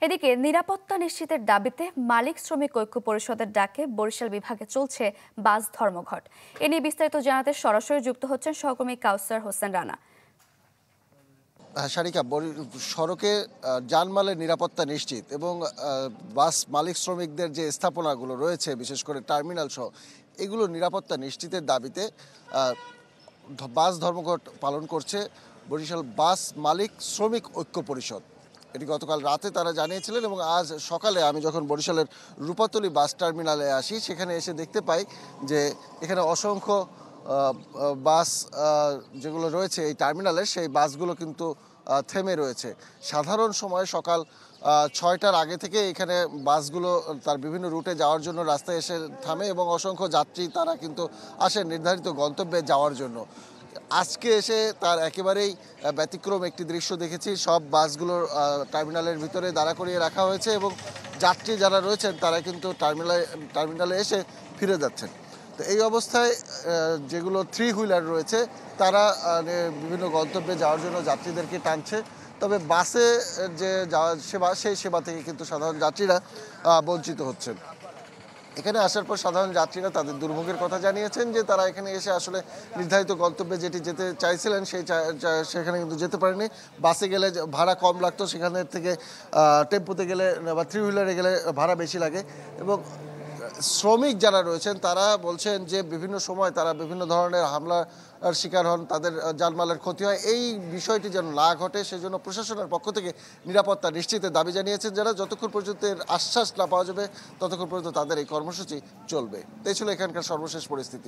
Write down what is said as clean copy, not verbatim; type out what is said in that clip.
এদিকে নিরাপত্তা নিশ্চিতের দাবিতে মালিক শ্রমিক ঐক্য পরিষদের ডাকে বরিশাল বিভাগে চলছে বাস ধর্মঘট। এ নিয়ে বিস্তারিত জানাতে সরাসরি যুক্ত হচ্ছেন সহকর্মী কাউসার হোসেন রানা। সারিকা, সড়কে যানমালের নিরাপত্তা নিশ্চিত এবং বাস মালিক শ্রমিকদের যে স্থাপনাগুলো রয়েছে, বিশেষ করে টার্মিনাল সহ, এগুলো নিরাপত্তা নিশ্চিতের দাবিতে বাস ধর্মঘট পালন করছে বরিশাল বাস মালিক শ্রমিক ঐক্য পরিষদ। এটি গতকাল রাতে তারা জানিয়েছিলেন এবং আজ সকালে আমি যখন বরিশালের রূপাতলী বাস টার্মিনালে আসি, সেখানে এসে দেখতে পাই যে এখানে অসংখ্য বাস যেগুলো রয়েছে এই টার্মিনালে, সেই বাসগুলো কিন্তু থেমে রয়েছে। সাধারণ সময়ে সকাল 6টার আগে থেকে এখানে বাসগুলো তার বিভিন্ন রুটে যাওয়ার জন্য রাস্তায় এসে থামে এবং অসংখ্য যাত্রী তারা কিন্তু আসেন নির্ধারিত গন্তব্যে যাওয়ার জন্য। আজকে এসে তার একেবারেই ব্যতিক্রম একটি দৃশ্য দেখেছি। সব বাসগুলোর টার্মিনালের ভিতরে দাঁড়া করিয়ে রাখা হয়েছে এবং যাত্রী যারা রয়েছেন তারা কিন্তু টার্মিনালে এসে ফিরে যাচ্ছেন। তো এই অবস্থায় যেগুলো 3 হুইলার রয়েছে তারা বিভিন্ন গন্তব্যে যাওয়ার জন্য যাত্রীদেরকে টানছে। তবে বাসে যে যাওয়ার সেবা, সেই সেবা থেকে কিন্তু সাধারণ যাত্রীরা বঞ্চিত হচ্ছেন। এখানে আসার পর সাধারণ যাত্রীরা তাদের দুর্ভোগের কথা জানিয়েছেন যে তারা এখানে এসে আসলে নির্ধারিত গন্তব্যে যেটি যেতে চাইছিলেন সেখানে কিন্তু যেতে পারেনি। বাসে গেলে ভাড়া কম লাগতো, সেখানে থেকে টেম্পোতে গেলে বা 3 হুইলারে গেলে ভাড়া বেশি লাগে। এবং শ্রমিক যারা রয়েছেন তারা বলছেন যে বিভিন্ন সময় তারা বিভিন্ন ধরনের হামলার শিকার হন, তাদের জানমালের ক্ষতি হয়। এই বিষয়টি যেন না ঘটে সেজন্য প্রশাসনের পক্ষ থেকে নিরাপত্তা নিশ্চিতের দাবি জানিয়েছেন যারা। যতক্ষণ পর্যন্ত এর আশ্বাস না পাওয়া যাবে ততক্ষণ পর্যন্ত তাদের এই কর্মসূচি চলবে। এই ছিল এখানকার সর্বশেষ পরিস্থিতি।